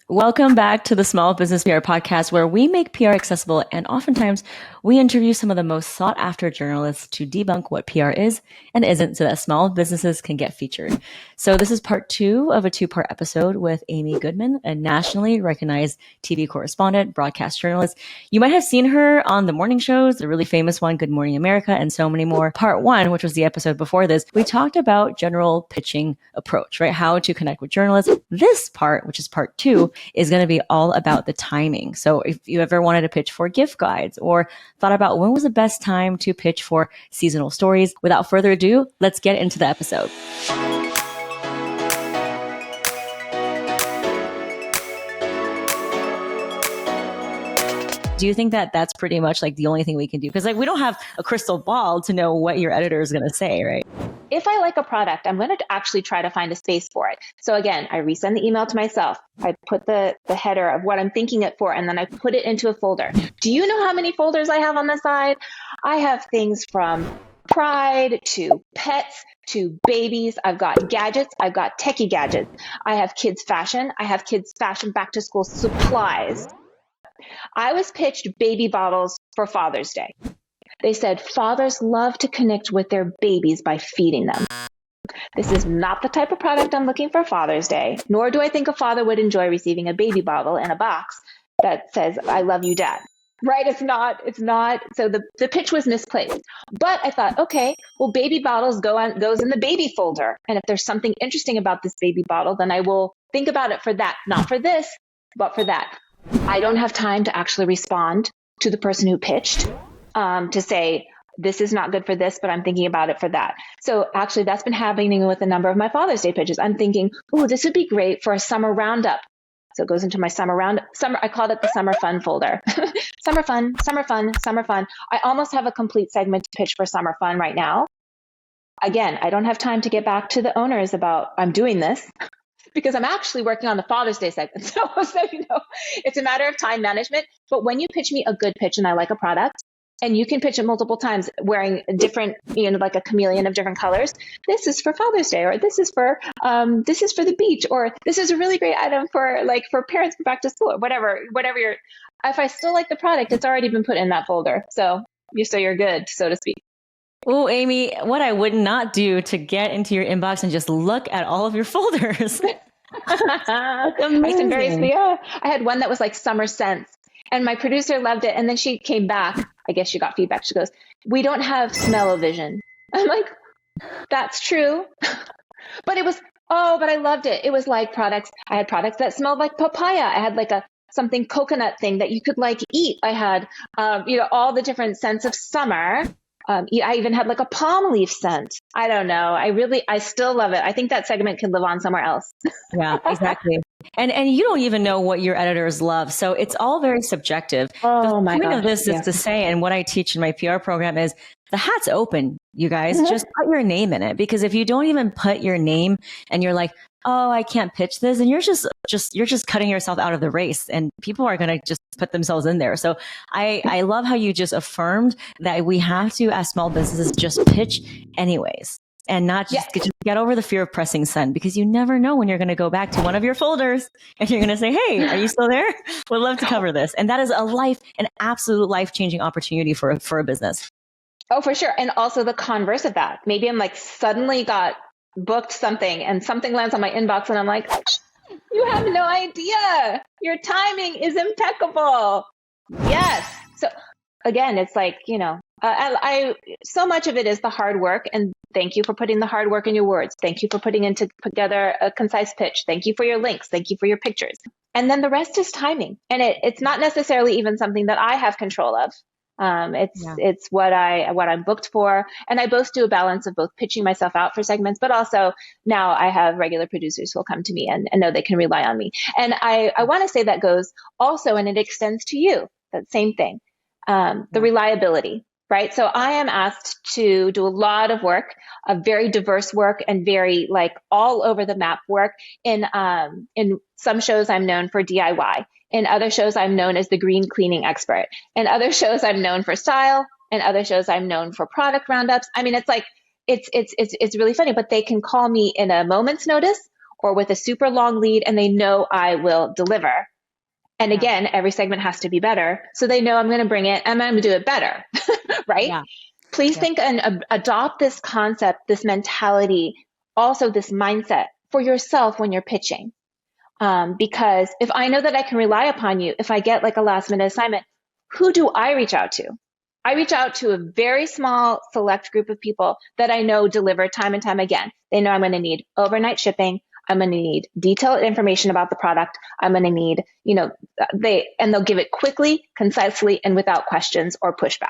Welcome back to the Small Business PR podcast, where we make PR accessible, and oftentimes we interview some of the most sought after journalists to debunk what PR is and isn't so that small businesses can get featured. So this is part 2 of a 2-part episode with Amy Goodman, a nationally recognized TV correspondent, broadcast journalist. You might have seen her on the morning shows, the really famous one, Good Morning America, and so many more. Part 1, which was the episode before this, we talked about general pitching approach, right? How to connect with journalists. This part, which is part 2, is going to be all about the timing. So if you ever wanted to pitch for gift guides or thought about when was the best time to pitch for seasonal stories, without further ado, let's get into the episode. Do you think that that's pretty much like the only thing we can do? Because like we don't have a crystal ball to know what your editor is going to say, right? If I like a product, I'm going to actually try to find a space for it. So again, I resend the email to myself. I put the header of what I'm thinking it for, and then I put it into a folder. Do you know how many folders I have on the side? I have things from pride to pets to babies. I've got gadgets. I've got techie gadgets. I have kids fashion. I have kids fashion back to school supplies. I was pitched baby bottles for Father's Day. They said fathers love to connect with their babies by feeding them. This is not the type of product I'm looking for Father's Day, nor do I think a father would enjoy receiving a baby bottle in a box that says, I love you, Dad. Right? It's not. So the pitch was misplaced. But I thought, okay, well, baby bottles goes in the baby folder. And if there's something interesting about this baby bottle, then I will think about it for that, not for this, but for that. I don't have time to actually respond to the person who pitched to say, this is not good for this, but I'm thinking about it for that. So actually that's been happening with a number of my Father's Day pitches. I'm thinking, oh, this would be great for a summer roundup. So it goes into my summer roundup. I called it the summer fun folder. Summer fun. I almost have a complete segment to pitch for summer fun right now. Again, I don't have time to get back to the owners about I'm doing this, because I'm actually working on the Father's Day segment. So, it's a matter of time management. But when you pitch me a good pitch and I like a product, and you can pitch it multiple times wearing different, like a chameleon of different colors, this is for Father's Day, or this is for the beach, or this is a really great item for parents for back to school, or whatever if I still like the product, it's already been put in that folder. So you're good, so to speak. Oh, Amy, what I would not do to get into your inbox and just look at all of your folders. Amazing. I had one that was like summer scents, and my producer loved it. And then she came back. I guess she got feedback. She goes, we don't have smell-o-vision. I'm like, that's true. But but I loved it. It was like products. I had products that smelled like papaya. I had like something coconut thing that you could eat. I had, all the different scents of summer. I even had like a palm leaf scent. I don't know. I still love it. I think that segment can live on somewhere else. Yeah, exactly. And you don't even know what your editors love. So it's all very subjective. Oh my God. The point of this is to say, and what I teach in my PR program is the hat's open, you guys. Mm-hmm. Just put your name in it. Because if you don't even put your name and you're like, oh, I can't pitch this, and you're just cutting yourself out of the race, and people are going to just put themselves in there. So I love how you just affirmed that we have to, as small businesses, just pitch anyways, and not just get over the fear of pressing send, because you never know when you're going to go back to one of your folders and you're going to say, hey, are you still there? We'd love to cover this. And that is an absolute life-changing opportunity for a business. Oh, for sure. And also the converse of that. Maybe I'm suddenly got booked something and something lands on my inbox and I'm like, you have no idea. Your timing is impeccable. Yes. So again, it's I so much of it is the hard work, and thank you for putting the hard work in your words. Thank you for putting together a concise pitch. Thank you for your links. Thank you for your pictures. And then the rest is timing. And it's not necessarily even something that I have control of. It's what I'm booked for. And I both do a balance of both pitching myself out for segments, but also now I have regular producers who will come to me and know they can rely on me. And I want to say that goes also, and it extends to you, that same thing, the reliability, right? So I am asked to do a lot of work, a very diverse work, and very all over the map work. In some shows, I'm known for DIY. In other shows, I'm known as the green cleaning expert. In other shows, I'm known for style. In other shows, I'm known for product roundups. I mean, it's really funny, but they can call me in a moment's notice, or with a super long lead, and they know I will deliver. And Yeah. again, every segment has to be better. So they know I'm going to bring it and I'm going to do it better, right? Yeah. Please Yeah. think and adopt this concept, this mentality, also this mindset for yourself when you're pitching. Because if I know that I can rely upon you, if I get like a last minute assignment, who do I reach out to? I reach out to a very small select group of people that I know deliver time and time again. They know I'm going to need overnight shipping. I'm going to need detailed information about the product. I'm going to need, they'll give it quickly, concisely, and without questions or pushback.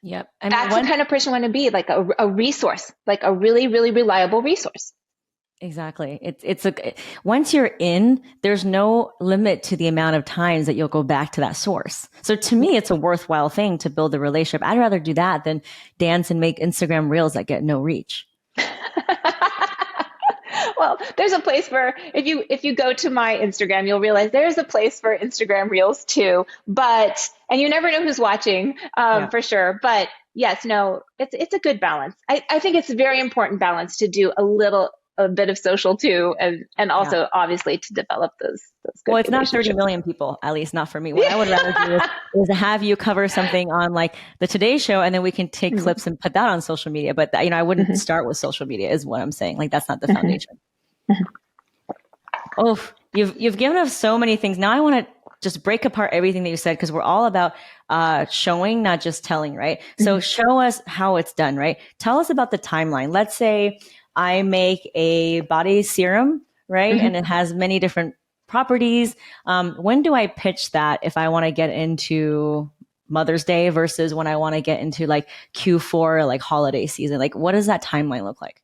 Yep. That's the kind of person I want to be, like a resource, like a really, really reliable resource. Exactly. Once you're in, there's no limit to the amount of times that you'll go back to that source. So to me, it's a worthwhile thing to build a relationship. I'd rather do that than dance and make Instagram reels that get no reach. Well, there's a place for, if you go to my Instagram, you'll realize there's a place for Instagram reels too, and you never know who's watching, for sure. But yes, no, it's a good balance. I think it's a very important balance to do a bit of social too, and also obviously to develop those good it's not 30 million people, at least not for me. What I would rather do is have you cover something on like the Today Show, and then we can take clips and put that on social media. But I wouldn't start with social media, is what I'm saying. Like, that's not the foundation. Oh, you've given us so many things. Now I want to just break apart everything that you said, because we're all about showing, not just telling, right? So show us how it's done, right? Tell us about the timeline. Let's say I make a body serum, right? And it has many different properties. When do I pitch that if I want to get into Mother's Day versus when I want to get into like Q4, like holiday season? Like, what does that timeline look like?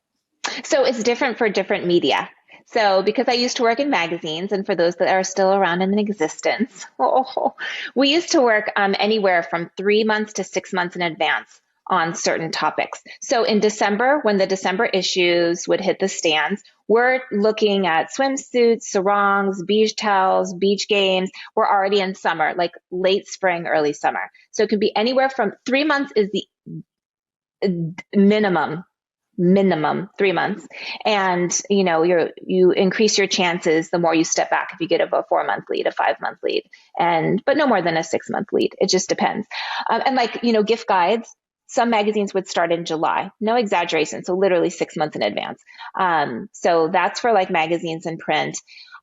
So it's different for different media. So because I used to work in magazines, and for those that are still around in existence, we used to work anywhere from 3 months to 6 months in advance on certain topics. So in December, when the December issues would hit the stands, we're looking at swimsuits, sarongs, beach towels, beach games. We're already in summer, like late spring, early summer. So it could be anywhere from 3 months is the minimum 3 months. And, you increase your chances the more you step back if you get a 4-month lead, a 5-month lead, but no more than a 6-month lead. It just depends. And gift guides, some magazines would start in July, no exaggeration. So literally 6 months in advance. So that's for like magazines and print.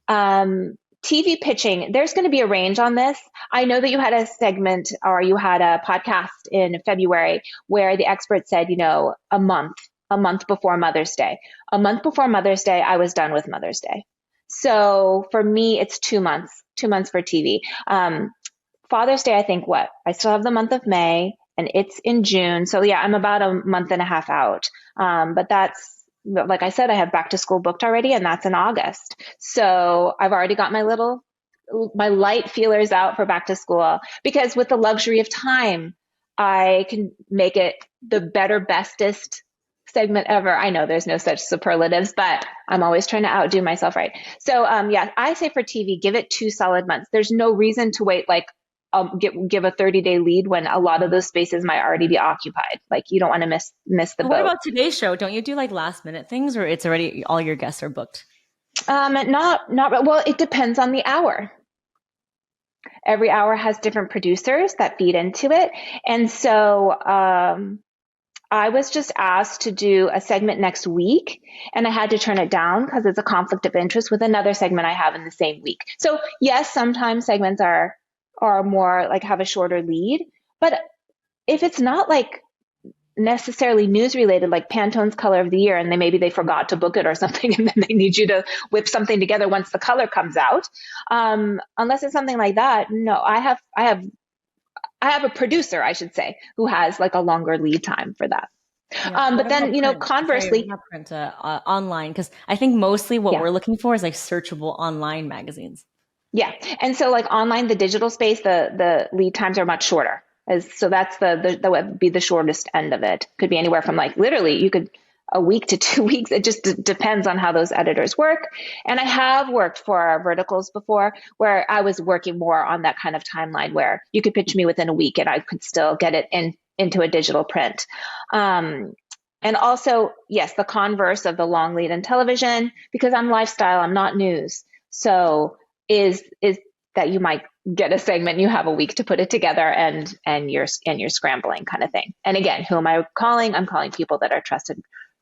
TV pitching, there's going to be a range on this. I know that you had a segment, or you had a podcast in February where the expert said, a month before Mother's Day. A month before Mother's Day, I was done with Mother's Day. So for me, it's 2 months for TV. Father's Day, I think I still have the month of May, and it's in June. So yeah, I'm about a month and a half out. But that's, like I said, I have back to school booked already, and that's in August. So I've already got my light feelers out for back to school, because with the luxury of time, I can make it the better, bestest segment ever. I know there's no such superlatives, but I'm always trying to outdo myself, right? So I say for TV, give it 2 solid months. There's no reason to wait, like give a 30-day lead when a lot of those spaces might already be occupied. Like, you don't want to miss the boat. What about Today's Show? Don't you do like last minute things, or it's already all your guests are booked? Not well, it depends on the hour. Every hour has different producers that feed into it. And so I was just asked to do a segment next week, and I had to turn it down because it's a conflict of interest with another segment I have in the same week. So yes, sometimes segments are more like have a shorter lead, but if it's not like necessarily news related, like Pantone's color of the year, and maybe they forgot to book it or something, and then they need you to whip something together once the color comes out. Unless it's something like that, no, I have a producer, I should say, who has like a longer lead time for that. Yeah, but then, print? conversely, Not print, online, because I think mostly what we're looking for is like searchable online magazines. Yeah. And so like online, the digital space, the lead times are much shorter. So that's that would be the shortest end of it. Could be anywhere from like literally you could a week to 2 weeks. It just depends on how those editors work. And I have worked for verticals before where I was working more on that kind of timeline where you could pitch me within a week and I could still get it into a digital print. And also, yes, the converse of the long lead in television, because I'm lifestyle, I'm not news. So is that you might get a segment, you have a week to put it together, and you're scrambling kind of thing. And again, who am I calling? I'm calling people that are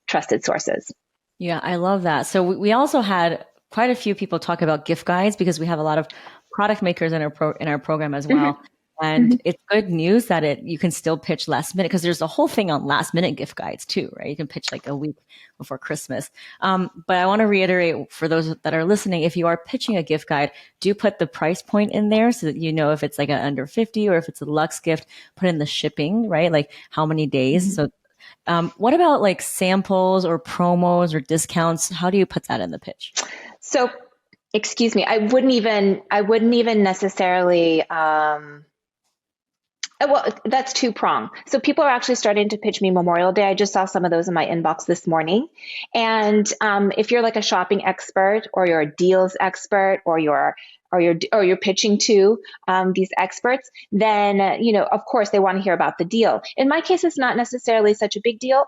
trusted sources. Yeah, I love that. So we also had quite a few people talk about gift guides because we have a lot of product makers in our program as well. Mm-hmm. And Mm-hmm. it's good news that you can still pitch last minute, because there's a whole thing on last minute gift guides too, right? You can pitch like a week before Christmas. But I want to reiterate for those that are listening, if you are pitching a gift guide, do put the price point in there so that you know if it's like an under 50 or if it's a luxe gift, put in the shipping, right? Like how many days. Mm-hmm. So what about like samples or promos or discounts? How do you put that in the pitch? So, excuse me, I wouldn't even necessarily, well, that's two-pronged. So people are actually starting to pitch me Memorial Day. I just saw some of those in my inbox this morning. And if you're like a shopping expert, or you're a deals expert, or you're pitching to these experts, then of course they want to hear about the deal. In my case, it's not necessarily such a big deal.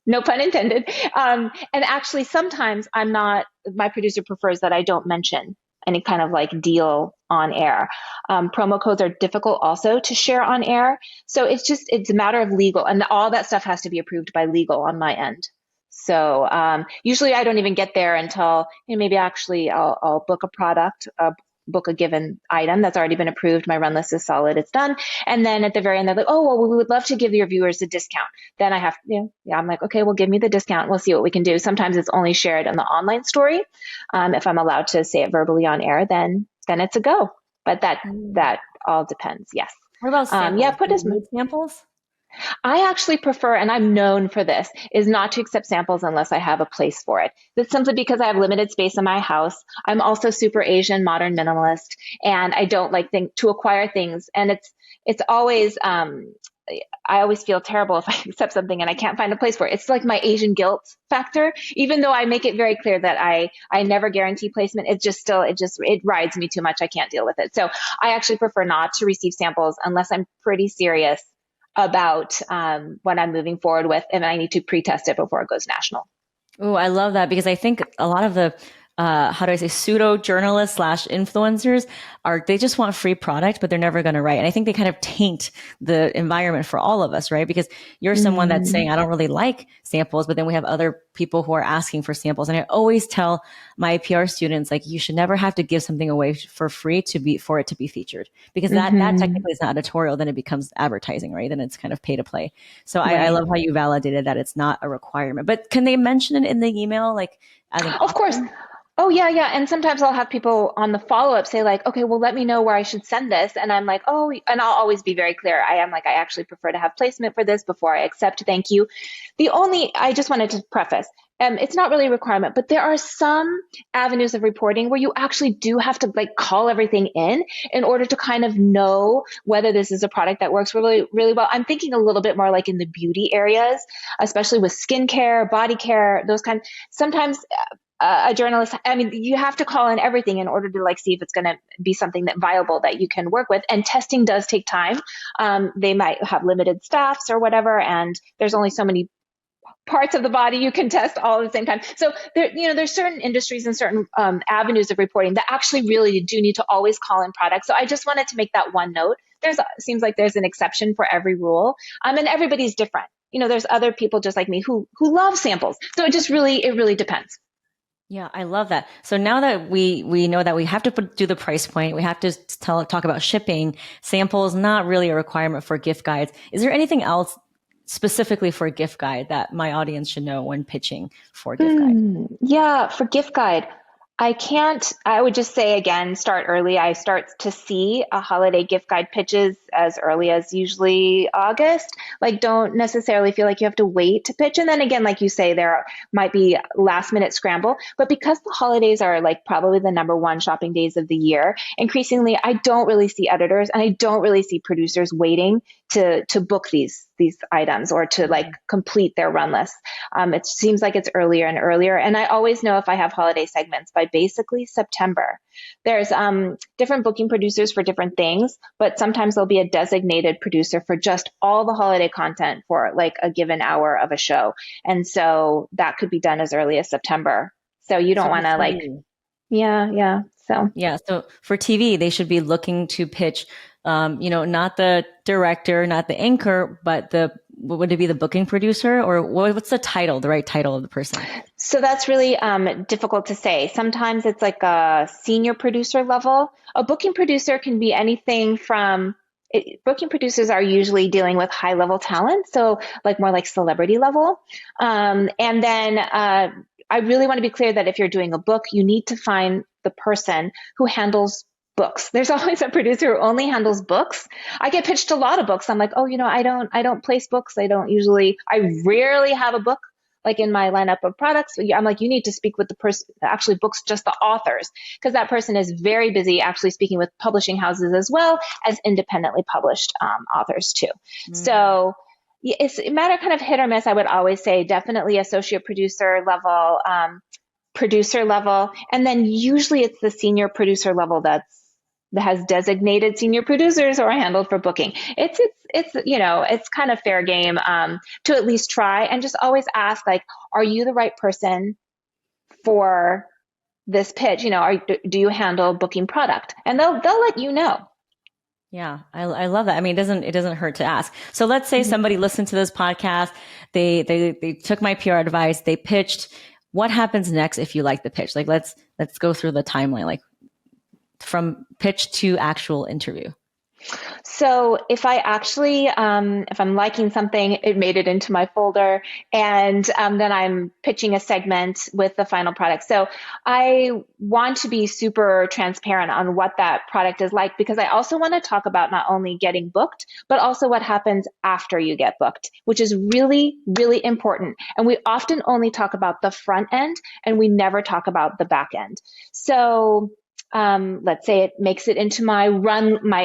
No pun intended. And actually, sometimes my producer prefers that I don't mention any kind of like deal on air. Promo codes are difficult also to share on air. So it's a matter of legal, and all that stuff has to be approved by legal on my end. So usually I don't even get there until maybe actually I'll book a product, book a given item that's already been approved. My run list is solid. It's done. And then at the very end, they're like, oh, well, we would love to give your viewers a discount. Then I have, I'm like, okay, well, give me the discount. We'll see what we can do. Sometimes it's only shared in the online story. If I'm allowed to say it verbally on air, then it's a go. But that all depends. Yes. What about samples? Yeah, put as many samples. I actually prefer, and I'm known for this, is not to accept samples unless I have a place for it. That's simply because I have limited space in my house. I'm also super Asian, modern minimalist, and I don't like to acquire things. And it's always, I always feel terrible if I accept something and I can't find a place for it. It's like my Asian guilt factor. Even though I make it very clear that I never guarantee placement, it rides me too much. I can't deal with it. So I actually prefer not to receive samples unless I'm pretty serious about what I'm moving forward with, and I need to pre-test it before it goes national. Oh, I love that, because I think a lot of the pseudo journalists / influencers they just want free product, but they're never going to write. And I think they kind of taint the environment for all of us, right? Because you're someone that's saying, I don't really like samples, but then we have other people who are asking for samples. And I always tell my PR students, like, you should never have to give something away for free for it to be featured, because that technically is not editorial. Then it becomes advertising, right? Then it's kind of pay to play. So right. I love how you validated that it's not a requirement, but can they mention it in the email? Like, as an of course. Oh, yeah, yeah. And sometimes I'll have people on the follow-up say like, okay, well, let me know where I should send this. And I'm like, oh, and I'll always be very clear. I am like, I actually prefer to have placement for this before I accept. Thank you. I just wanted to preface, it's not really a requirement, but there are some avenues of reporting where you actually do have to like call everything in order to kind of know whether this is a product that works really, really well. I'm thinking a little bit more like in the beauty areas, especially with skincare, body care, those kind. Sometimes a journalist, you have to call in everything in order to like see if it's going to be something that viable that you can work with. And testing does take time. They might have limited staffs or whatever, and there's only so many parts of the body you can test all at the same time. So there's certain industries and certain avenues of reporting that actually really do need to always call in products. So I just wanted to make that one note. Seems like there's an exception for every rule, and everybody's different. There's other people just like me who love samples. So it really depends. Yeah, I love that. So now that we know that we have to do the price point, we have to talk about shipping, samples, not really a requirement for gift guides. Is there anything else specifically for a gift guide that my audience should know when pitching for a gift guide? Yeah, for gift guide, I would just say again, start early. I start to see a holiday gift guide pitches as early as usually August. Like, don't necessarily feel like you have to wait to pitch. And then again, like you say, there might be last minute scramble, but because the holidays are like probably the number one shopping days of the year, increasingly, I don't really see editors and I don't really see producers waiting to book these these items or to like complete their run list. It seems like it's earlier and earlier. And I always know if I have holiday segments by basically September. There's different booking producers for different things, but sometimes there'll be a designated producer for just all the holiday content for like a given hour of a show. And so that could be done as early as September. So you don't want to like, yeah. So for TV, they should be looking to pitch, not the director, not the anchor, but would it be the booking producer, or what's the title, the right title of the person? So that's really difficult to say. Sometimes it's like a senior producer level. A booking producer can be anything from booking producers are usually dealing with high level talent. So like more like celebrity level. And then I really want to be clear that if you're doing a book, you need to find the person who handles books. There's always a producer who only handles books. I get pitched a lot of books. I'm like, oh, I don't place books. I rarely have a book like in my lineup of products. I'm like, you need to speak with the person that actually books just the authors, because that person is very busy actually speaking with publishing houses as well as independently published authors too. So it's a matter of kind of hit or miss. I would always say definitely associate producer level, and then usually it's the senior producer level that has designated senior producers or handled for booking. It's kind of fair game to at least try and just always ask, like, are you the right person for this pitch? Do you handle booking product? And they'll let you know. Yeah, I love that. I mean, it doesn't hurt to ask. So let's say somebody listened to this podcast, they took my PR advice, they pitched. What happens next if you like the pitch? Like, let's go through the timeline, like from pitch to actual interview. So if I actually, if I'm liking something, it made it into my folder, and then I'm pitching a segment with the final product. So I want to be super transparent on what that product is like, because I also want to talk about not only getting booked, but also what happens after you get booked, which is really, really important. And we often only talk about the front end and we never talk about the back end. So let's say it makes it into my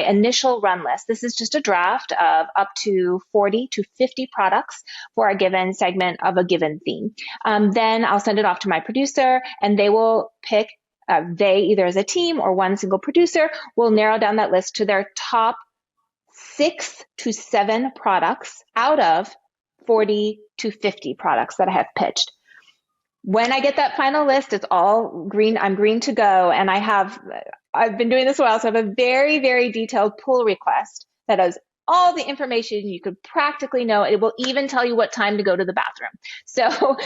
initial run list. This is just a draft of up to 40 to 50 products for a given segment of a given theme. Then I'll send it off to my producer, and they will pick, they either as a team or one single producer will narrow down that list to their top 6 to 7 products out of 40 to 50 products that I have pitched. When I get that final list, it's all green. I'm green to go. And I've been doing this a while, so I have a very, very detailed pull request that has all the information you could practically know. It will even tell you what time to go to the bathroom. So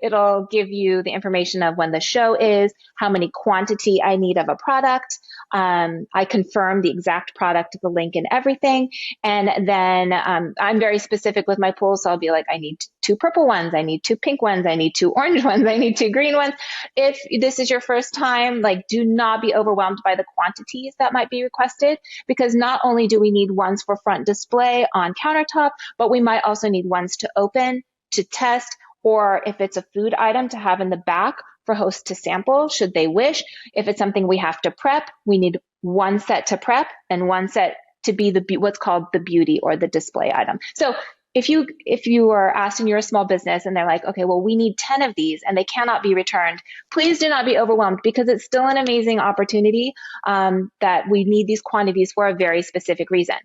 it'll give you the information of when the show is, how many quantity I need of a product. I confirm the exact product, the link and everything. And then I'm very specific with my pulls. So I'll be like, I need 2 purple ones. I need 2 pink ones. I need 2 orange ones. I need 2 green ones. If this is your first time, like, do not be overwhelmed by the quantities that might be requested, because not only do we need ones for front display on countertop, but we might also need ones to open, to test, or if it's a food item, to have in the back for hosts to sample should they wish. If it's something we have to prep, we need one set to prep and one set to be what's called the beauty or the display item. So if you are asked and you're a small business and they're like, okay, well, we need 10 of these and they cannot be returned, please do not be overwhelmed, because it's still an amazing opportunity that we need these quantities for a very specific reason.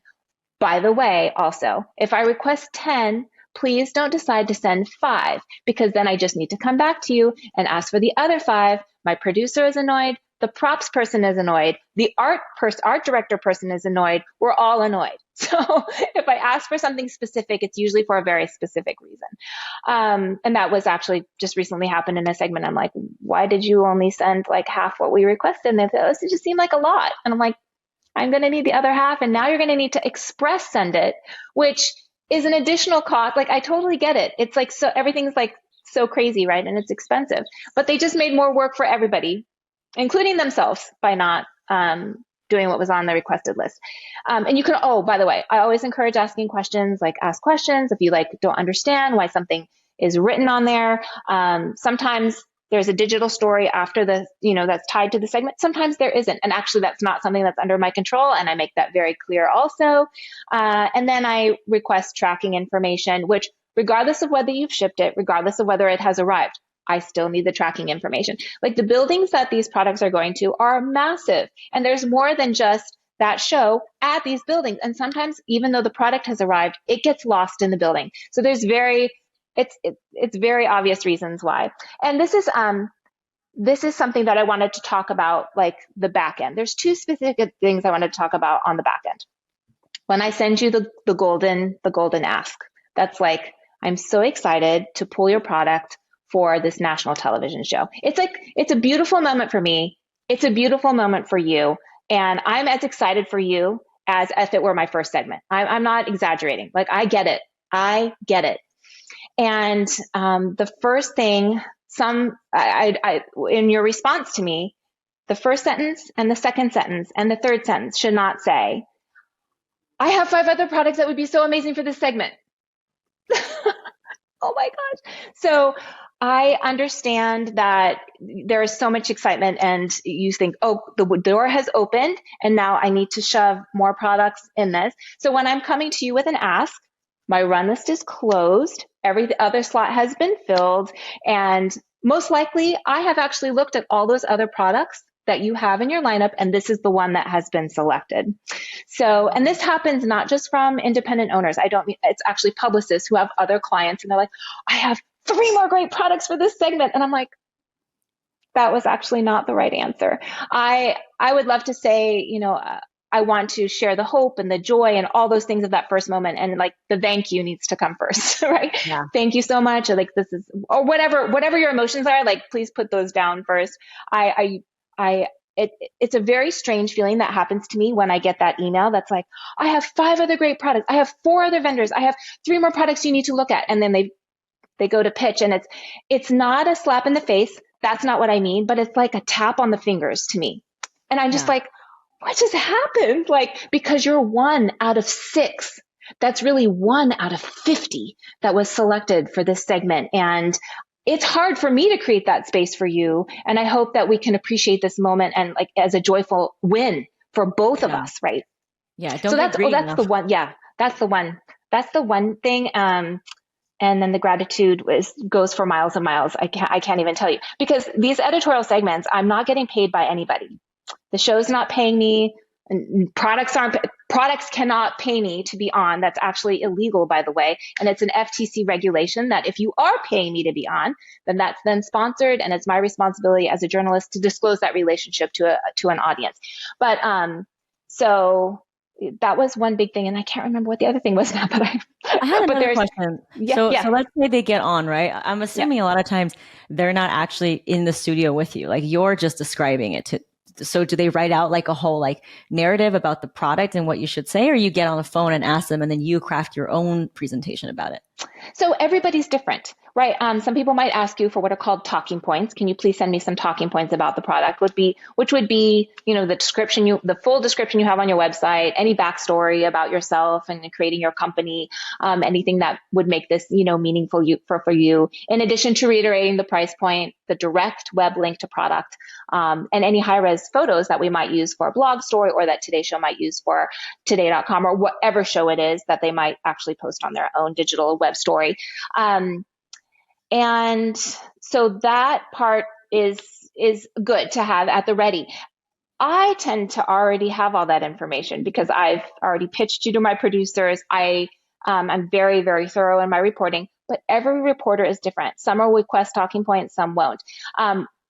By the way, also, if I request 10, please don't decide to send 5, because then I just need to come back to you and ask for the other 5. My producer is annoyed. The props person is annoyed. The art director person is annoyed. We're all annoyed. So if I ask for something specific, it's usually for a very specific reason. And that was actually just recently happened in a segment. I'm like, why did you only send like half what we requested? And they said, it just seemed like a lot. And I'm like, I'm going to need the other half. And now you're going to need to express send it, which is an additional cost. Like, I totally get it. It's like, so everything's like so crazy, right? And it's expensive, but they just made more work for everybody, including themselves, by not doing what was on the requested list. And you can, by the way, I always encourage asking questions, like ask questions if you like don't understand why something is written on there. Sometimes there's a digital story after the, that's tied to the segment. Sometimes there isn't. And actually that's not something that's under my control. And I make that very clear also. And then I request tracking information, which regardless of whether you've shipped it, regardless of whether it has arrived, I still need the tracking information. Like the buildings that these products are going to are massive. And there's more than just that show at these buildings. And sometimes even though the product has arrived, it gets lost in the building. So there's it's very obvious reasons why. And this is something that I wanted to talk about, like the back end. There's two specific things I wanted to talk about on the back end. When I send you the golden ask, that's like, I'm so excited to pull your product for this national television show. It's a beautiful moment for me. It's a beautiful moment for you. And I'm as excited for you as if it were my first segment. I'm not exaggerating. Like, I get it. And the first thing, in your response to me, the first sentence and the second sentence and the third sentence should not say, I have 5 other products that would be so amazing for this segment. Oh my gosh. So I understand that there is so much excitement and you think, oh, the door has opened and now I need to shove more products in this. So when I'm coming to you with an ask, my run list is closed. Every other slot has been filled. And most likely I have actually looked at all those other products that you have in your lineup, and this is the one that has been selected. So, and this happens not just from independent owners. It's actually publicists who have other clients and they're like, I have 3 more great products for this segment. And I'm like, that was actually not the right answer. I would love to say, I want to share the hope and the joy and all those things of that first moment. And like the thank you needs to come first, right? Yeah. Thank you so much. Or like, this is, or whatever your emotions are, like, please put those down first. It's a very strange feeling that happens to me when I get that email that's like, I have 5 other great products. I have 4 other vendors. I have 3 more products you need to look at. And then they go to pitch, and it's not a slap in the face. That's not what I mean, but it's like a tap on the fingers to me. And I'm just like, what just happened? Like, because you're 1 out of 6. That's really 1 out of 50 that was selected for this segment. And it's hard for me to create that space for you. And I hope that we can appreciate this moment and like as a joyful win for both of us, right? Yeah. So that's the one. Yeah, that's the one. That's the one thing. And then the gratitude goes for miles and miles. I can't even tell you, because these editorial segments, I'm not getting paid by anybody. The show's not paying me. And products cannot pay me to be on. That's actually illegal, by the way. And it's an FTC regulation that if you are paying me to be on, then that's then sponsored. And it's my responsibility as a journalist to disclose that relationship to an audience. But, so that was one big thing. And I can't remember what the other thing was now, but I had another question. So let's say they get on, right? I'm assuming a lot of times they're not actually in the studio with you. Like, you're just describing it so do they write out like a whole like narrative about the product and what you should say, or you get on the phone and ask them and then you craft your own presentation about it? So everybody's different, right? Some people might ask you for what are called talking points. Can you please send me some talking points about the product? Which would be, the full description you have on your website, any backstory about yourself and creating your company, anything that would make this, meaningful for you. In addition to reiterating the price point, the direct web link to product, and any high-res photos that we might use for a blog story, or that Today Show might use for today.com, or whatever show it is that they might actually post on their own digital web story. And so that part is good to have at the ready. I tend to already have all that information because I've already pitched you to my producers. I'm very, very thorough in my reporting, but every reporter is different. Some will request talking points, some won't.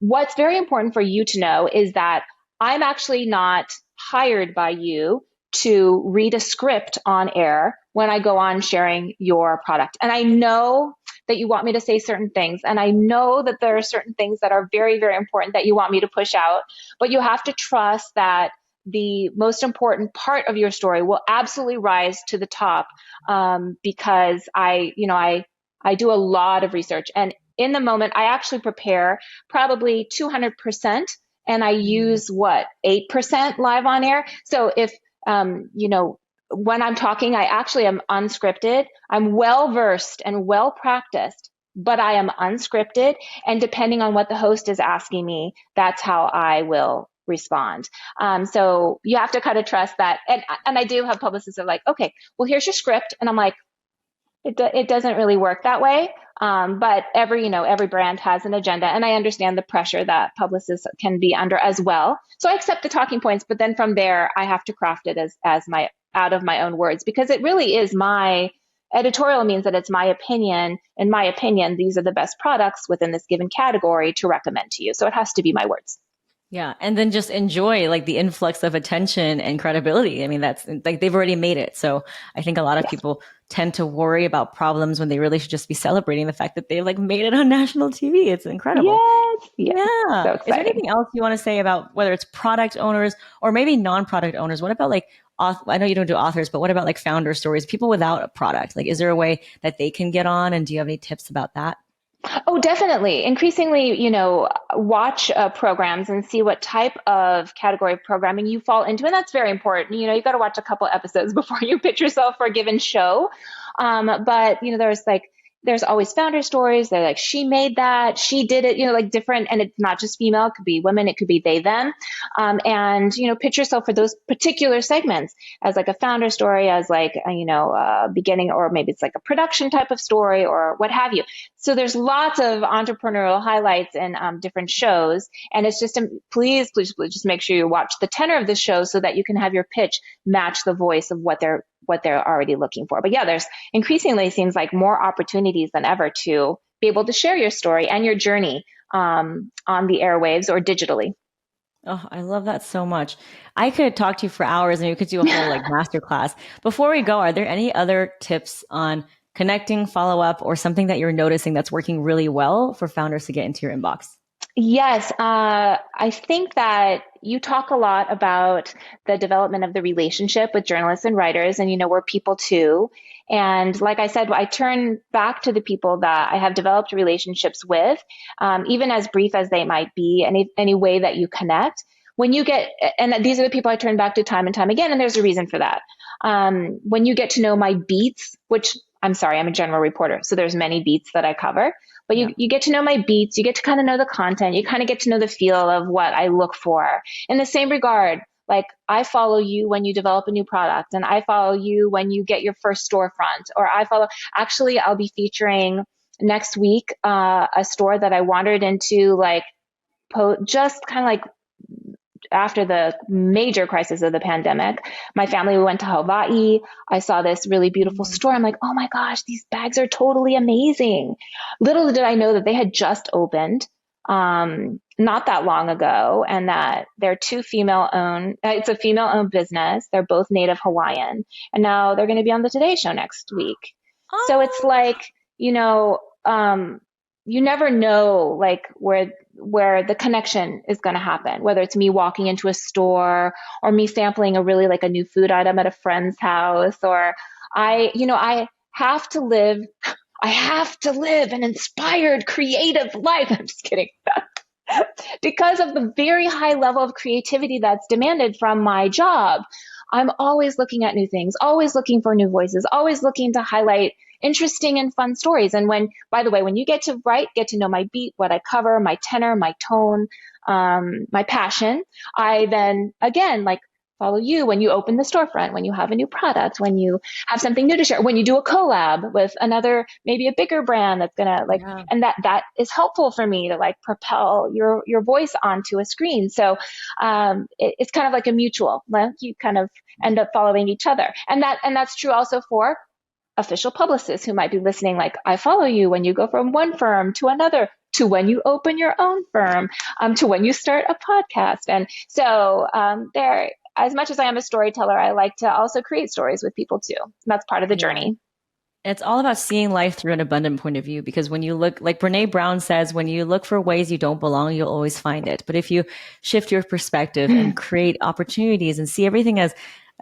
What's very important for you to know is that I'm actually not hired by you to read a script on air when I go on sharing your product. And I know that you want me to say certain things. And I know that there are certain things that are very, very important that you want me to push out, but you have to trust that the most important part of your story will absolutely rise to the top, because I do a lot of research. And in the moment, I actually prepare probably 200%, and I use 8% live on air. So if, when I'm talking, I actually am unscripted. I'm well-versed and well-practiced but I am unscripted. And depending on what the host is asking me, that's how I will respond. So you have to kind of trust that. And I do have publicists that are like, okay, well, here's your script. And I'm like, it doesn't really work that way. But every brand has an agenda, and I understand the pressure that publicists can be under as well. So I accept the talking points, but then from there, I have to craft it as my out of my own words, because it really is my editorial means that it's my opinion. In my opinion, these are the best products within this given category to recommend to you. So it has to be my words. Yeah. And then just enjoy like the influx of attention and credibility. I mean, that's like they've already made it. So I think a lot of people tend to worry about problems when they really should just be celebrating the fact that they've like made it on national TV. It's incredible. Yes. Yeah. So Is there anything else you want to say about whether it's product owners or maybe non-product owners? What about like, I know you don't do authors, but what about like founder stories, people without a product? Like, is there a way that they can get on? And do you have any tips about that? Oh, definitely. Increasingly, watch programs and see what type of category of programming you fall into. And that's very important. You've got to watch a couple episodes before you pitch yourself for a given show. But, there's always founder stories. They're like, she made that, she did it, like different. And it's not just female. It could be women. It could be they, them. And pitch yourself for those particular segments as like a founder story, as like, beginning, or maybe it's like a production type of story or what have you. So there's lots of entrepreneurial highlights in different shows. And it's just, please just make sure you watch the tenor of the show so that you can have your pitch match the voice of what they're already looking for. But yeah, there's increasingly seems like more opportunities than ever to be able to share your story and your journey on the airwaves or digitally. Oh, I love that so much. I could talk to you for hours and we could do a whole like masterclass. Before we go, are there any other tips on connecting, follow up, or something that you're noticing that's working really well for founders to get into your inbox? Yes, I think that you talk a lot about the development of the relationship with journalists and writers, and we're people too. And like I said, I turn back to the people that I have developed relationships with, even as brief as they might be, any way that you connect. When you get, and these are the people I turn back to time and time again, and there's a reason for that. When you get to know my beats, which I'm sorry, I'm a general reporter, so there's many beats that I cover. But you get to know my beats, you get to kind of know the content, you kind of get to know the feel of what I look for. In the same regard, like I follow you when you develop a new product, and I follow you when you get your first storefront, or actually I'll be featuring next week a store that I wandered into just kind of like after the major crisis of the pandemic. My family went to Hawaii. I saw this really beautiful store. I'm like, oh my gosh, these bags are totally amazing. Little did I know that they had just opened not that long ago, and that they're two female-owned. It's a female-owned business. They're both native Hawaiian, and now they're going to be on the Today Show next week. Oh. So it's like, you never know like where the connection is going to happen, whether it's me walking into a store or me sampling a really like a new food item at a friend's house, or I have to live an inspired, creative life. I'm just kidding. Because of the very high level of creativity that's demanded from my job, I'm always looking at new things, always looking for new voices, always looking to highlight interesting and fun stories. And by the way, when you get to write, get to know my beat, what I cover, my tenor, my tone, my passion, I then again, like follow you when you open the storefront, when you have a new product, when you have something new to share, when you do a collab with another, maybe a bigger brand that's gonna and that is helpful for me to like propel your voice onto a screen. So it's kind of like a mutual, like you kind of end up following each other. And that's true also for official publicists who might be listening. Like I follow you when you go from one firm to another, to when you open your own firm, to when you start a podcast. And so as much as I am a storyteller, I like to also create stories with people too. That's part of the journey. It's all about seeing life through an abundant point of view, because when you look, like Brene Brown says, when you look for ways you don't belong, you'll always find it. But if you shift your perspective and create opportunities and see everything as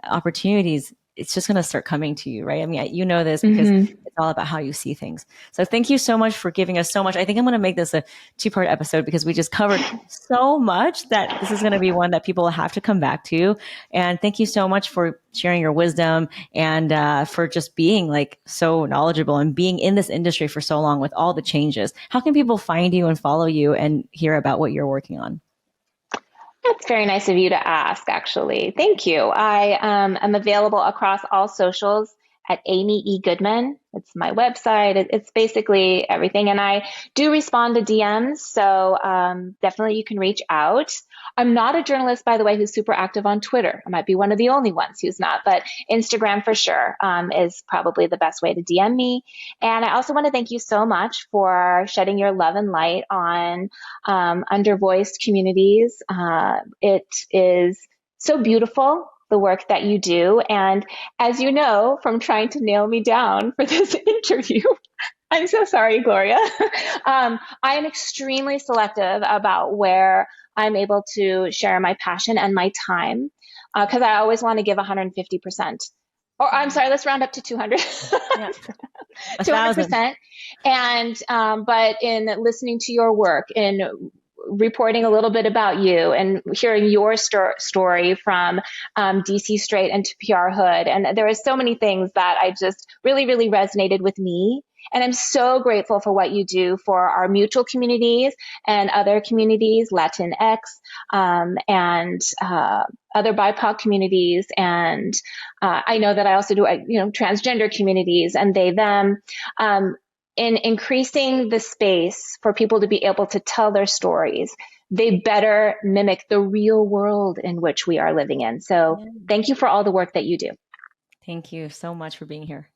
opportunities, it's just going to start coming to you, right? I mean, you know this because it's all about how you see things. So thank you so much for giving us so much. I think I'm going to make this a 2-part episode because we just covered so much that this is going to be one that people will have to come back to. And thank you so much for sharing your wisdom and for just being like so knowledgeable and being in this industry for so long with all the changes. How can people find you and follow you and hear about what you're working on? That's very nice of you to ask, actually. Thank you. I am available across all socials at Amy E. Goodman. It's my website. It's basically everything. And I do respond to DMs. So definitely you can reach out. I'm not a journalist, by the way, who's super active on Twitter. I might be one of the only ones who's not, but Instagram for sure is probably the best way to DM me. And I also want to thank you so much for shedding your love and light on undervoiced communities. It is so beautiful, the work that you do. And as you know, from trying to nail me down for this interview, I'm so sorry, Gloria. I am extremely selective about where I'm able to share my passion and my time because I always want to give 150%. Or I'm sorry, let's round up to 200. Yeah. 200%. And, but in listening to your work, in reporting a little bit about you and hearing your story from DC Straight and to PR Hood. And there are so many things that I just really, really resonated with me. And I'm so grateful for what you do for our mutual communities and other communities, Latinx, and other BIPOC communities. And I know that I also do, transgender communities and they, them. In increasing the space for people to be able to tell their stories, they better mimic the real world in which we are living in. So thank you for all the work that you do. Thank you so much for being here.